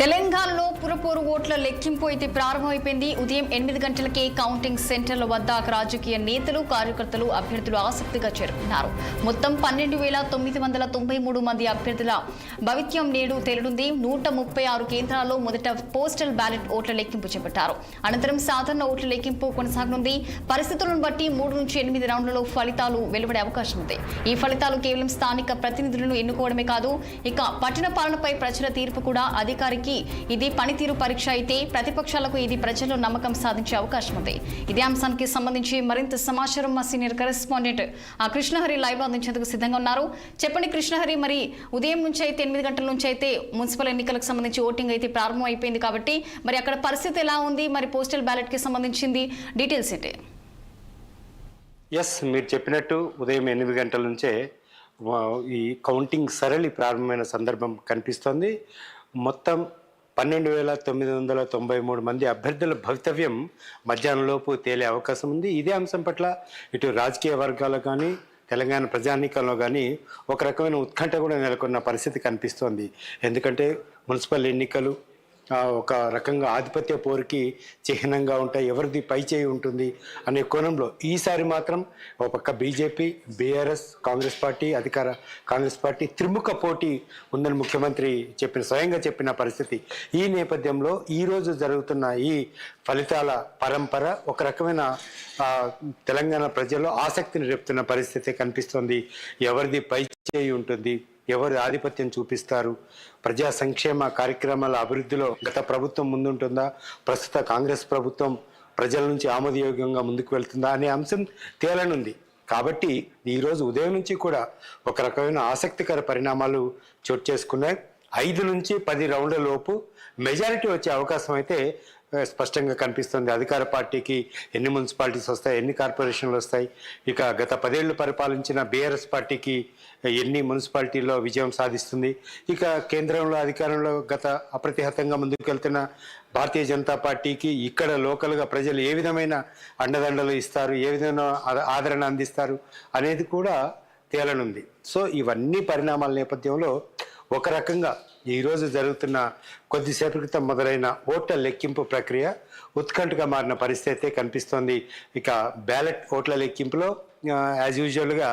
తెలంగాణలో పురపోరు ఓట్ల లెక్కింపు అయితే ప్రారంభమైపోయింది. ఉదయం 8 గంటలకే కౌంటింగ్ సెంటర్ల వద్ద రాజకీయ నేతలు, కార్యకర్తలు, అభ్యర్థులు ఆసక్తిగా చేరుకున్నారు. మొత్తం 12,993 మంది అభ్యర్థుల భవిత్యం నేడు తేలనుంది. 136 కేంద్రాల్లో మొదట పోస్టల్ బ్యాలెట్ ఓట్ల లెక్కింపు చేపట్టారు. అనంతరం సాధారణ ఓట్ల లెక్కింపు కొనసాగనుంది. పరిస్థితులను బట్టి 3 నుంచి 8 రౌండ్లలో ఫలితాలు వెలువడే అవకాశం ఉంది. ఈ ఫలితాలు కేవలం స్థానిక ప్రతినిధులను ఎన్నుకోవడమే కాదు, ఇక పట్టణ పాలనపై ప్రజల తీర్పు కూడా. అధికారికి ఇది పనితీరు పరీక్ష అయితే ప్రతిపక్షాలకు ఇది ప్రజల్లో నమ్మకం సాధించే అవకాశం ఉంది. ఇదే అంశానికి సంబంధించి మరింత సమాచారం మా సీనియర్ కరెస్పాండెంట్ కృష్ణహరి లైవ్ అందించేందుకు సిద్ధంగా ఉన్నారు. చెప్పండి కృష్ణహరి, మరి ఉదయం నుంచి అయితే 8 గంటల నుంచి అయితే మున్సిపల్ ఎన్నికలకు సంబంధించి ఓటింగ్ అయితే ప్రారంభం అయిపోయింది కాబట్టి మరి అక్కడ పరిస్థితి ఎలా ఉంది? మరి పోస్టల్ బ్యాలెట్ కి సంబంధించింది డీటెయిల్స్ ఏంటి? ఎస్, మీరు చెప్పినట్టు ఉదయం 8 గంటల నుంచే ఈ కౌంటింగ్ సరళి ప్రారంభమైన సందర్భం కనిపిస్తోంది. మొత్తం 12,993 మంది అభ్యర్థుల భవితవ్యం మధ్యాహ్నంలోపు తేలే అవకాశం ఉంది. ఇదే అంశం పట్ల ఇటు రాజకీయ వర్గాలు కానీ తెలంగాణ ప్రజానీకంలో కానీ ఒక రకమైన ఉత్కంఠ కూడా నెలకొన్న పరిస్థితి కనిపిస్తోంది. ఎందుకంటే మున్సిపల్ ఎన్నికలు ఒక రకంగా ఆధిపత్య పోరుకి చిహ్నంగా ఉంటాయి, ఎవరిది పై చేయి ఉంటుంది అనే కోణంలో ఈసారి మాత్రం ఒక పక్క బీజేపీ, బీఆర్ఎస్, కాంగ్రెస్ పార్టీ, అధికార కాంగ్రెస్ పార్టీ త్రిముఖ పోటీ ఉందని ముఖ్యమంత్రి స్వయంగా చెప్పిన పరిస్థితి. ఈ నేపథ్యంలో ఈరోజు జరుగుతున్న ఈ ఫలితాల పరంపర ఒక రకమైన తెలంగాణ ప్రజల్లో ఆసక్తిని రేపుతున్న పరిస్థితి కనిపిస్తోంది. ఎవరిది పై చేయి ఉంటుంది, ఎవరు ఆధిపత్యం చూపిస్తారు, ప్రజా సంక్షేమ కార్యక్రమాల అభివృద్ధిలో గత ప్రభుత్వం ముందుంటుందా, ప్రస్తుత కాంగ్రెస్ ప్రభుత్వం ప్రజల నుంచి ఆమోదయోగ్యంగా ముందుకు వెళ్తుందా అనే అంశం తేలనుంది. కాబట్టి ఈరోజు ఉదయం నుంచి కూడా ఒక రకమైన ఆసక్తికర పరిణామాలు చోటు చేసుకున్నాయి. 5 నుంచి 10 రౌండ్ల లోపు మెజారిటీ వచ్చే అవకాశం అయితే స్పష్టంగా కనిపిస్తుంది. అధికార పార్టీకి ఎన్ని మున్సిపాలిటీస్ వస్తాయి, ఎన్ని కార్పొరేషన్లు వస్తాయి, ఇక గత 10 ఏళ్లు పరిపాలించిన బీఆర్ఎస్ పార్టీకి ఎన్ని మున్సిపాలిటీల్లో విజయం సాధిస్తుంది, ఇక కేంద్రంలో అధికారంలో గత అప్రతిహతంగా ముందుకెళ్తున్న భారతీయ జనతా పార్టీకి ఇక్కడ లోకల్గా ప్రజలు ఏ విధమైన అండదండలు ఇస్తారు, ఏ విధమైన ఆదరణ అందిస్తారు అనేది కూడా తేలనుంది. సో ఇవన్నీ పరిణామాల నేపథ్యంలో ఒక రకంగా ఈరోజు జరుగుతున్న కొద్దిసేపు క్రితం మొదలైన ఓట్ల లెక్కింపు ప్రక్రియ ఉత్కంఠగా మారిన పరిస్థితి కనిపిస్తోంది. ఇక బ్యాలెట్ ఓట్ల లెక్కింపులో యాజ్ యూజువల్గా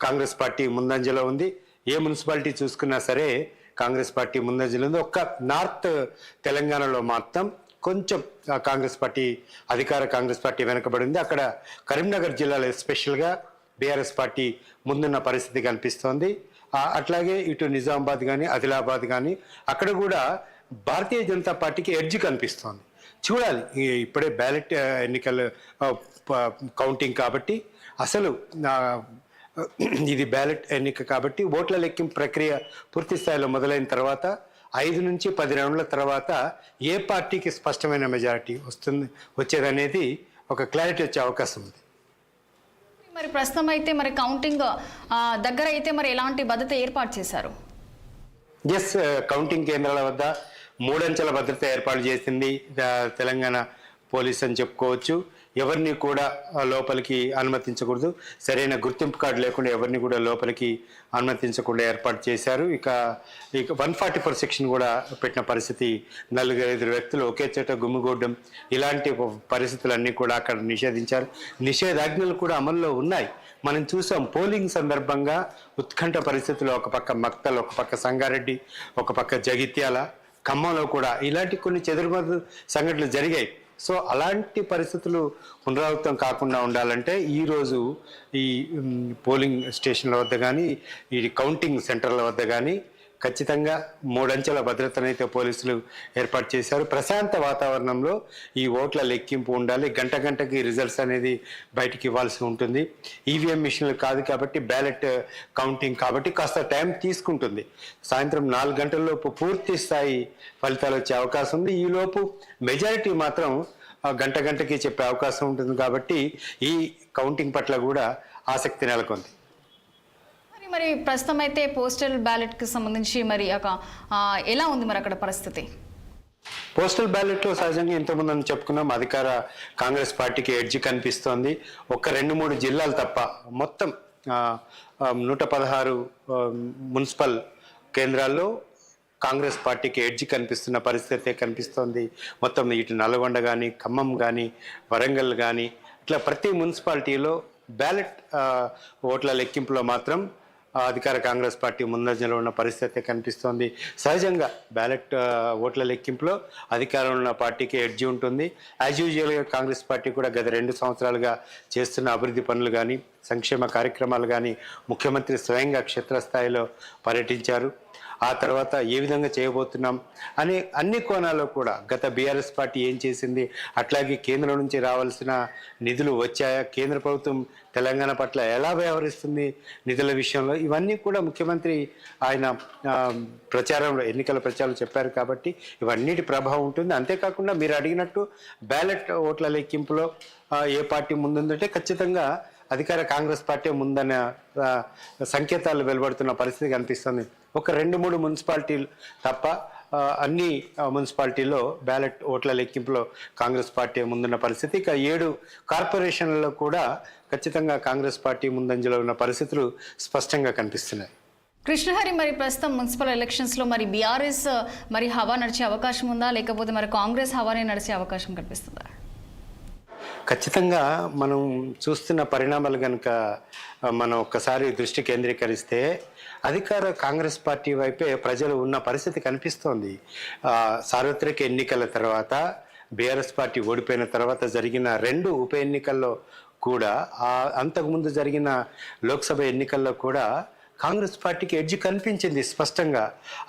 కాంగ్రెస్ పార్టీ ముందంజలో ఉంది. ఏ మున్సిపాలిటీ చూసుకున్నా సరే కాంగ్రెస్ పార్టీ ముందంజలో ఉంది. ఒక్క నార్త్ తెలంగాణలో మాత్రం కొంచెం కాంగ్రెస్ పార్టీ, అధికార కాంగ్రెస్ పార్టీ వెనుకబడింది. అక్కడ కరీంనగర్ జిల్లాలో ఎస్పెషల్గా బీఆర్ఎస్ పార్టీ ముందున్న పరిస్థితి కనిపిస్తోంది. అట్లాగే ఇటు నిజామాబాద్ కానీ ఆదిలాబాద్ కానీ అక్కడ కూడా భారతీయ జనతా పార్టీకి ఎడ్జ్ కనిపిస్తోంది. చూడాలి, ఇప్పుడే బ్యాలెట్ ఎన్నికల కౌంటింగ్ కాబట్టి అసలు ఇది బ్యాలెట్ ఎన్నిక కాబట్టి ఓట్ల లెక్కింపు ప్రక్రియ పూర్తి స్థాయిలో మొదలైన తర్వాత 5 నుంచి 10 రౌండ్ల తర్వాత ఏ పార్టీకి స్పష్టమైన మెజారిటీ వచ్చేదనేది ఒక క్లారిటీ వచ్చే అవకాశం ఉంది. మరి ప్రస్తుతం అయితే మరి కౌంటింగ్ దగ్గర అయితే మరి ఎలాంటి భద్రత ఏర్పాటు చేశారు? ఎస్, కౌంటింగ్ కేంద్రాల వద్ద 3 అంచెల భద్రత ఏర్పాటు చేసింది తెలంగాణ పోలీస్ అని చెప్పుకోవచ్చు. ఎవరిని కూడా లోపలికి అనుమతించకూడదు, సరైన గుర్తింపు కార్డు లేకుండా ఎవరిని కూడా లోపలికి అనుమతించకుండా ఏర్పాటు చేశారు. ఇక 144 సెక్షన్ కూడా పెట్టిన పరిస్థితి. 4-5 వ్యక్తులు ఒకే చోట గుమ్మిగూడడం ఇలాంటి పరిస్థితులన్నీ కూడా అక్కడ నిషేధించారు. నిషేధాజ్ఞలు కూడా అమల్లో ఉన్నాయి. మనం చూసాం పోలింగ్ సందర్భంగా ఉత్కంఠ పరిస్థితులు, ఒక పక్క మక్తల్, ఒక పక్క సంగారెడ్డి, ఒక పక్క జగిత్యాల, ఖమ్మంలో కూడా ఇలాంటి కొన్ని చెదురుమదురు సంఘటనలు జరిగాయి. సో అలాంటి పరిస్థితులు పునరావృతం కాకుండా ఉండాలంటే ఈరోజు ఈ పోలింగ్ స్టేషన్ల వద్ద కానీ ఈ కౌంటింగ్ సెంటర్ల వద్ద కానీ ఖచ్చితంగా 3 అంచెల భద్రతనైతే పోలీసులు ఏర్పాటు చేశారు. ప్రశాంత వాతావరణంలో ఈ ఓట్ల లెక్కింపు ఉండాలి. గంటకి రిజల్ట్స్ అనేది బయటికి ఇవ్వాల్సి ఉంటుంది. ఈవీఎం మిషన్లు కాదు కాబట్టి బ్యాలెట్ కౌంటింగ్ కాబట్టి కాస్త టైం తీసుకుంటుంది. సాయంత్రం 4 గంటల్లోపు పూర్తి స్థాయి ఫలితాలు వచ్చే అవకాశం ఉంది. ఈలోపు మెజారిటీ మాత్రం గంటకి చెప్పే అవకాశం ఉంటుంది కాబట్టి ఈ కౌంటింగ్ పట్ల కూడా ఆసక్తి నెలకొంది. మరి ప్రస్తుతం అయితే పోస్టల్ బ్యాలెట్ కి సంబంధించి మరి ఎలా ఉంది మరి అక్కడ పరిస్థితి? పోస్టల్ బ్యాలెట్లో సహజంగా ఇంతకుముందు చెప్పుకున్నాం, అధికార కాంగ్రెస్ పార్టీకి ఎడ్జ్ కనిపిస్తోంది. ఒక 2-3 జిల్లాలు తప్ప మొత్తం 116 మున్సిపల్ కేంద్రాల్లో కాంగ్రెస్ పార్టీకి ఎడ్జ్ కనిపిస్తున్న పరిస్థితి కనిపిస్తోంది. మొత్తం ఇటు నల్గొండ కానీ, ఖమ్మం కానీ, వరంగల్ కానీ ఇట్లా ప్రతి మున్సిపాలిటీలో బ్యాలెట్ ఓట్ల లెక్కింపులో మాత్రం అధికార కాంగ్రెస్ పార్టీ ముందంజలో ఉన్న పరిస్థితి కనిపిస్తోంది. సహజంగా బ్యాలెట్ ఓట్ల లెక్కింపులో అధికారంలో ఉన్న పార్టీకి ఎడ్జి ఉంటుంది. యాజ్ యూజువల్గా కాంగ్రెస్ పార్టీ కూడా గత 2 సంవత్సరాలుగా చేస్తున్న అభివృద్ధి పనులు కానీ, సంక్షేమ కార్యక్రమాలు కానీ ముఖ్యమంత్రి స్వయంగా క్షేత్రస్థాయిలో పర్యటించారు. ఆ తర్వాత ఏ విధంగా చేయబోతున్నాం అనే అన్ని కోణాల్లో కూడా గత బీఆర్ఎస్ పార్టీ ఏం చేసింది, అట్లాగే కేంద్రం నుంచి రావాల్సిన నిధులు వచ్చాయా, కేంద్ర ప్రభుత్వం తెలంగాణ పట్ల ఎలా వ్యవహరిస్తుంది నిధుల విషయంలో, ఇవన్నీ కూడా ముఖ్యమంత్రి ఆయన ప్రచారంలో ఎన్నికల ప్రచారంలో చెప్పారు. కాబట్టి ఇవన్నిటి ప్రభావం ఉంటుంది. అంతేకాకుండా మీరు అడిగినట్టు బ్యాలెట్ ఓట్ల లెక్కింపులో ఏ పార్టీ ముందుందంటే ఖచ్చితంగా అధికార కాంగ్రెస్ పార్టీ ముందన్న సంకేతాలు వెలువడుతున్న పరిస్థితి కనిపిస్తుంది. ఒక 2-3 మున్సిపాలిటీలు తప్ప అన్ని మున్సిపాలిటీల్లో బ్యాలెట్ ఓట్ల లెక్కింపులో కాంగ్రెస్ పార్టీ ముందున్న పరిస్థితి. ఇక 7 కార్పొరేషన్లలో కూడా ఖచ్చితంగా కాంగ్రెస్ పార్టీ ముందంజలో ఉన్న పరిస్థితులు స్పష్టంగా కనిపిస్తున్నాయి. కృష్ణహరి, మరి ప్రస్తుతం మున్సిపల్ ఎలక్షన్స్లో మరి బీఆర్ఎస్ మరి హవా నడిచే అవకాశం ఉందా, లేకపోతే మరి కాంగ్రెస్ హవానే నడిచే అవకాశం కనిపిస్తుందా? ఖచ్చితంగా మనం చూస్తున్న పరిణామాలు కనుక మనం ఒక్కసారి దృష్టి కేంద్రీకరిస్తే అధికార కాంగ్రెస్ పార్టీ వైపే ప్రజలు ఉన్న పరిస్థితి కనిపిస్తోంది. సార్వత్రిక ఎన్నికల తర్వాత బీఆర్ఎస్ పార్టీ ఓడిపోయిన తర్వాత జరిగిన 2 ఉప ఎన్నికల్లో కూడా, అంతకుముందు జరిగిన లోక్సభ ఎన్నికల్లో కూడా కాంగ్రెస్ పార్టీకి ఎడ్జ్ కనిపించింది స్పష్టంగా.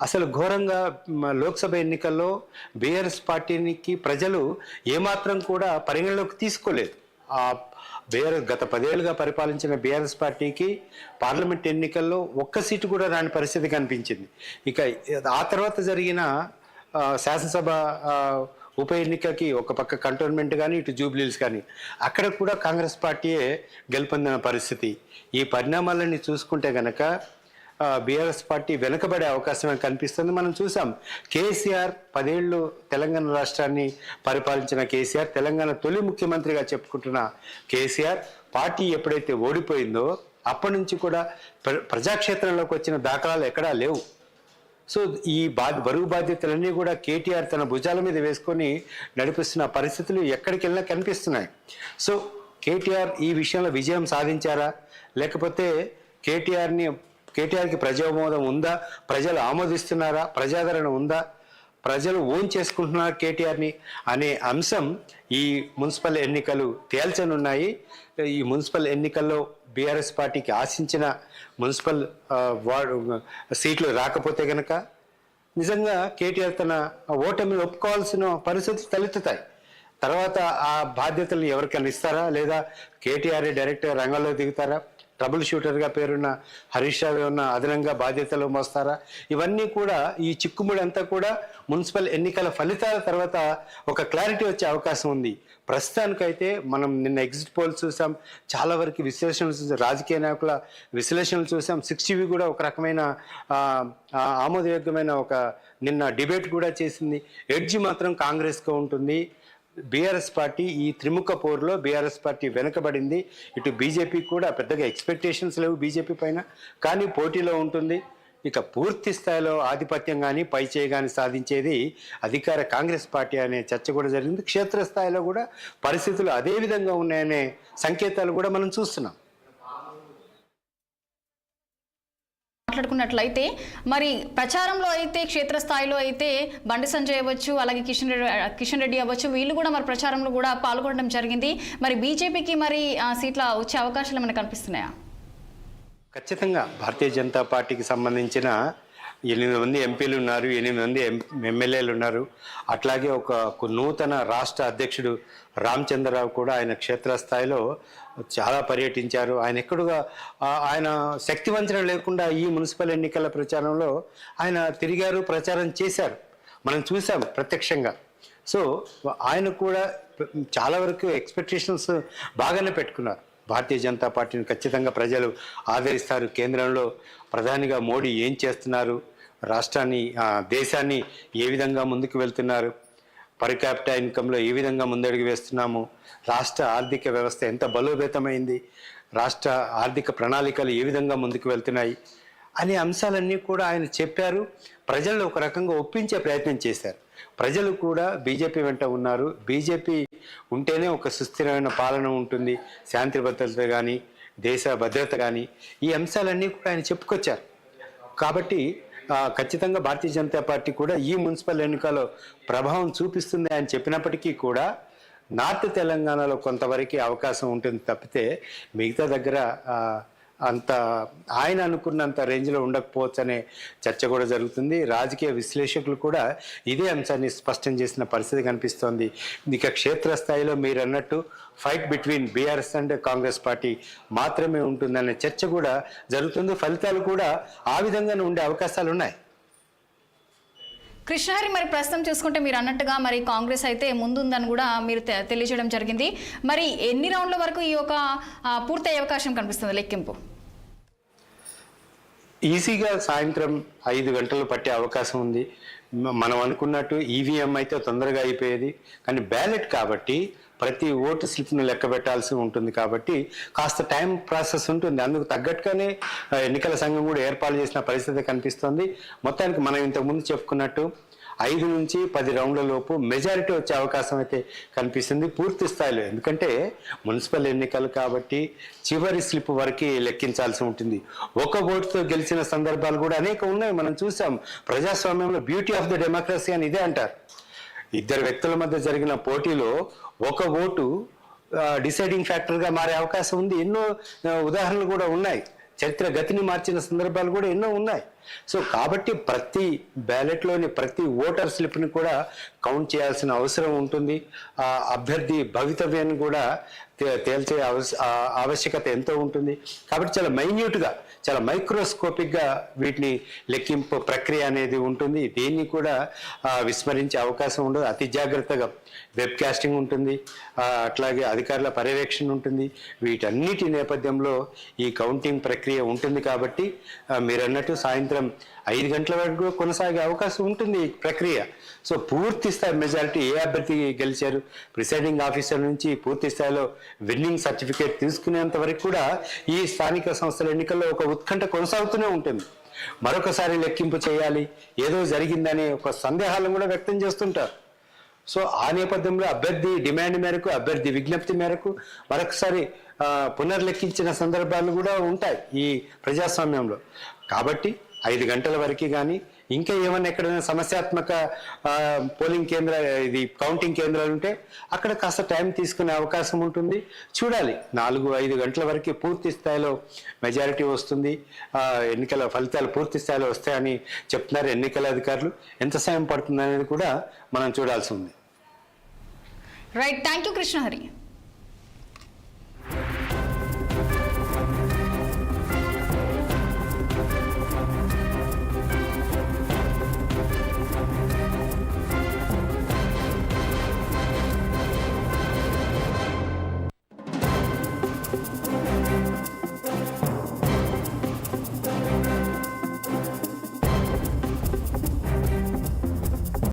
అసలు ఘోరంగా లోక్సభ ఎన్నికల్లో బీఆర్ఎస్ పార్టీకి ప్రజలు ఏమాత్రం కూడా పరిగణలోకి తీసుకోలేదు. గత 10 ఏళ్ళుగా పరిపాలించిన బీఆర్ఎస్ పార్టీకి పార్లమెంట్ ఎన్నికల్లో ఒక్క సీటు కూడా రాని పరిస్థితి కనిపించింది. ఇక ఆ తర్వాత జరిగిన శాసనసభ ఉప ఎన్నికకి ఒక పక్క కంటోన్మెంట్ కానీ, ఇటు జూబ్లీహిల్స్ కానీ అక్కడ కూడా కాంగ్రెస్ పార్టీయే గెలుపొందిన పరిస్థితి. ఈ పరిణామాలన్నీ చూసుకుంటే గనక బీఆర్ఎస్ పార్టీ వెనుకబడే అవకాశమే కనిపిస్తుంది. మనం చూసాం, కేసీఆర్ 10 ఏళ్ళు తెలంగాణ రాష్ట్రాన్ని పరిపాలించిన కేసీఆర్, తెలంగాణ తొలి ముఖ్యమంత్రిగా చెప్పుకుంటున్న కేసీఆర్ పార్టీ ఎప్పుడైతే ఓడిపోయిందో అప్పటి నుంచి కూడా ప్రజాక్షేత్రంలోకి వచ్చిన దాఖలాలు ఎక్కడా లేవు. సో ఈ బరువు బాధ్యతలన్నీ కూడా కేటీఆర్ తన భుజాల మీద వేసుకొని నడిపిస్తున్న పరిస్థితులు ఎక్కడికి వెళ్ళినా కనిపిస్తున్నాయి. సో కేటీఆర్ ఈ విషయంలో విజయం సాధించారా, లేకపోతే కేటీఆర్కి ప్రజామోదం ఉందా, ప్రజలు ఆమోదిస్తున్నారా, ప్రజాదరణ ఉందా, ప్రజలు ఓన్ చేసుకుంటున్నారు కేటీఆర్ని అనే అంశం ఈ మున్సిపల్ ఎన్నికలు తేల్చనున్నాయి. ఈ మున్సిపల్ ఎన్నికల్లో బీఆర్ఎస్ పార్టీకి ఆశించిన మున్సిపల్ సీట్లు రాకపోతే కనుక నిజంగా కేటీఆర్ తన ఓటమిని ఒప్పుకోవాల్సిన పరిస్థితులు తలెత్తుతాయి. తర్వాత ఆ బాధ్యతలను ఎవరికైనా ఇస్తారా, లేదా కేటీఆర్ డైరెక్ట్గా రంగంలో దిగుతారా, ట్రబుల్ షూటర్గా పేరున్న హరీష్ రావు ఏమన్నా అదనంగా బాధ్యతలు మోస్తారా? ఇవన్నీ కూడా ఈ చిక్కుముడి అంతా కూడా మున్సిపల్ ఎన్నికల ఫలితాల తర్వాత ఒక క్లారిటీ వచ్చే అవకాశం ఉంది. ప్రస్తుతానికైతే మనం నిన్న ఎగ్జిట్ పోల్స్ చూసాం, చాలా వరకు విశ్లేషణలు చూసాం, రాజకీయ నాయకుల విశ్లేషణలు చూసాం. 6TV కూడా ఒక రకమైన ఆమోదయోగ్యమైన ఒక నిన్న డిబేట్ కూడా చేసింది. ఎడ్జి మాత్రం కాంగ్రెస్గా ఉంటుంది. బీఆర్ఎస్ పార్టీ ఈ త్రిముఖ పోరులో బీఆర్ఎస్ పార్టీ వెనుకబడింది. ఇటు బీజేపీ కూడా పెద్దగా ఎక్స్పెక్టేషన్స్ లేవు బీజేపీ పైన, కానీ పోటీలో ఉంటుంది. ఇక పూర్తి స్థాయిలో ఆధిపత్యం కానీ పైచేయి కానీ సాధించేది అధికార కాంగ్రెస్ పార్టీ అనే చర్చ కూడా జరిగింది. క్షేత్రస్థాయిలో కూడా పరిస్థితులు అదే విధంగా ఉన్నాయనే సంకేతాలు కూడా మనం చూస్తున్నాం. మాట్లాడుకున్నట్లయితే మరి ప్రచారంలో అయితే క్షేత్రస్థాయిలో అయితే బండి సంజయ్ అవ్వచ్చు, అలాగే కిషన్ రెడ్డి అవ్వచ్చు, వీళ్ళు కూడా మరి ప్రచారంలో కూడా పాల్గొనడం జరిగింది. మరి బీజేపీకి మరి సీట్ల వచ్చే అవకాశాలు ఏమైనా కనిపిస్తున్నాయా? ఖచ్చితంగా భారతీయ జనతా పార్టీకి సంబంధించిన 8 మంది ఎంపీలు ఉన్నారు, 8 మంది ఎమ్మెల్యేలు ఉన్నారు. అట్లాగే ఒక నూతన రాష్ట్ర అధ్యక్షుడు రామచంద్రరావు కూడా ఆయన క్షేత్రస్థాయిలో చాలా పర్యటించారు. ఆయన శక్తివంచన లేకుండా ఈ మున్సిపల్ ఎన్నికల ప్రచారంలో ఆయన తిరిగారు, ప్రచారం చేశారు, మనం చూసాం ప్రత్యక్షంగా. సో ఆయన కూడా చాలా వరకు ఎక్స్పెక్టేషన్స్ బాగానే పెట్టుకున్నారు. భారతీయ జనతా పార్టీని ఖచ్చితంగా ప్రజలు ఆదరిస్తారు. కేంద్రంలో ప్రధానిగా మోడీ ఏం చేస్తున్నారు, రాష్ట్రాన్ని దేశాన్ని ఏ విధంగా ముందుకు వెళ్తున్నారు, పర్ క్యాపిటా ఇన్కంలో ఏ విధంగా ముందడుగు వేస్తున్నాము, రాష్ట్ర ఆర్థిక వ్యవస్థ ఎంత బలోపేతమైంది, రాష్ట్ర ఆర్థిక ప్రణాళికలు ఏ విధంగా ముందుకు వెళ్తున్నాయి అనే అంశాలన్నీ కూడా ఆయన చెప్పారు. ప్రజలను ఒక రకంగా ఒప్పించే ప్రయత్నం చేశారు. ప్రజలు కూడా బీజేపీ వెంట ఉన్నారు. బీజేపీ ఉంటేనే ఒక సుస్థిరమైన పాలన ఉంటుంది, శాంతి భద్రత కానీ, దేశ భద్రత కానీ, ఈ అంశాలన్నీ కూడా ఆయన చెప్పుకొచ్చారు. కాబట్టి ఖచ్చితంగా భారతీయ జనతా పార్టీ కూడా ఈ మున్సిపల్ ఎన్నికల్లో ప్రభావం చూపిస్తుంది అని చెప్పినప్పటికీ కూడా నార్త్ తెలంగాణలో కొంతవరకు అవకాశం ఉంటుంది తప్పితే మిగతా దగ్గర అంత ఆయన అనుకున్నంత రేంజ్లో ఉండకపోవచ్చు అనే చర్చ కూడా జరుగుతుంది. రాజకీయ విశ్లేషకులు కూడా ఇదే అంశాన్ని స్పష్టం చేసిన పరిస్థితి కనిపిస్తోంది. ఇక క్షేత్రస్థాయిలో మీరు అన్నట్టు fight between BRS and Congress party మాత్రమే ఉంటుందనే చర్చ కూడా జరుగుతుంది. ఫలితాలు కూడా ఆ విధంగానే ఉండే అవకాశాలు ఉన్నాయి. కృష్ణహరి, మరి ప్రస్తుతం చూసుకుంటే మీరు అన్నట్టుగా మరి కాంగ్రెస్ అయితే ముందుందని కూడా మీరు తెలియజేయడం జరిగింది. మరి ఎన్ని రౌండ్ల వరకు ఈ యొక్క పూర్తయ్యే అవకాశం కనిపిస్తుంది లెక్కింపు? ఈజీగా సాయంత్రం 5 గంటలు పట్టే అవకాశం ఉంది. మనం అనుకున్నట్టు ఈవీఎం అయితే తొందరగా అయిపోయేది, కానీ బ్యాలెట్ కాబట్టి ప్రతి ఓటు స్లిప్ను లెక్క పెట్టాల్సి ఉంటుంది కాబట్టి కాస్త టైం ప్రాసెస్ ఉంటుంది. అందుకు తగ్గట్టుగానే ఎన్నికల సంఘం కూడా ఏర్పాటు చేసిన పరిస్థితి కనిపిస్తుంది. మొత్తానికి మనం ఇంతకుముందు చెప్పుకున్నట్టు 5 నుంచి 10 రౌండ్ల లోపు మెజారిటీ వచ్చే అవకాశం అయితే కనిపిస్తుంది పూర్తి స్థాయిలో. ఎందుకంటే మున్సిపల్ ఎన్నికలు కాబట్టి చివరి స్లిప్ వరకు లెక్కించాల్సి ఉంటుంది. ఒక ఓటుతో గెలిచిన సందర్భాలు కూడా అనేక ఉన్నాయి, మనం చూసాం. ప్రజాస్వామ్యంలో బ్యూటీ ఆఫ్ ద డెమోక్రసీ అని ఇదే అంటారు. ఇద్దరు వ్యక్తుల మధ్య జరిగిన పోటీలో ఒక ఓటు డిసైడింగ్ ఫ్యాక్టర్గా మారే అవకాశం ఉంది. ఎన్నో ఉదాహరణలు కూడా ఉన్నాయి. చరిత్ర గతిని మార్చిన సందర్భాలు కూడా ఎన్నో ఉన్నాయి. సో కాబట్టి ప్రతి బ్యాలెట్లోని ప్రతి ఓటర్ స్లిప్ని కూడా కౌంట్ చేయాల్సిన అవసరం ఉంటుంది. ఆ అభ్యర్థి భవితవ్యాన్ని కూడా తేల్చే ఆవశ్యకత ఎంతో ఉంటుంది. కాబట్టి చాలా మైన్యూట్గా, చాలా మైక్రోస్కోపిక్గా వీటిని లెక్కింపు ప్రక్రియ అనేది ఉంటుంది. దీన్ని కూడా విస్మరించే అవకాశం ఉండదు. అతి జాగ్రత్తగా వెబ్ కాస్టింగ్ ఉంటుంది, అట్లాగే అధికారుల పర్యవేక్షణ ఉంటుంది. వీటన్నిటి నేపథ్యంలో ఈ కౌంటింగ్ ప్రక్రియ ఉంటుంది. కాబట్టి మీరు అన్నట్టు సాయంత్రం 5 గంటల వరకు కొనసాగే అవకాశం ఉంటుంది ఈ ప్రక్రియ. సో పూర్తి స్థాయి మెజారిటీ ఏ అభ్యర్థి గెలిచారు, ప్రిసైడింగ్ ఆఫీసర్ నుంచి పూర్తి స్థాయిలో విన్నింగ్ సర్టిఫికేట్ తీసుకునేంత వరకు కూడా ఈ స్థానిక సంస్థల ఎన్నికల్లో ఒక ఉత్కంఠ కొనసాగుతూనే ఉంటుంది. మరొకసారి లెక్కింపు చేయాలి, ఏదో జరిగిందనే ఒక సందేహాలను కూడా వ్యక్తం చేస్తుంటారు. సో ఆ నేపథ్యంలో అభ్యర్థి డిమాండ్ మేరకు, అభ్యర్థి విజ్ఞప్తి మేరకు మరొకసారి పునర్లెక్కించిన సందర్భాలు కూడా ఉంటాయి ఈ ప్రజాస్వామ్యంలో. కాబట్టి 5 గంటల వరకు కానీ ఇంకా ఏమన్నా ఎక్కడైనా సమస్యాత్మక పోలింగ్ కౌంటింగ్ కేంద్రాలు ఉంటే అక్కడ కాస్త టైం తీసుకునే అవకాశం ఉంటుంది. చూడాలి, 4-5 గంటల వరకు పూర్తి స్థాయిలో మెజారిటీ వస్తుంది, ఎన్నికల ఫలితాలు పూర్తి స్థాయిలో వస్తాయని చెప్తున్నారు ఎన్నికల అధికారులు. ఎంత సమయం పడుతుంది అనేది కూడా మనం చూడాల్సి ఉంది. Right, thank you Krishnahari.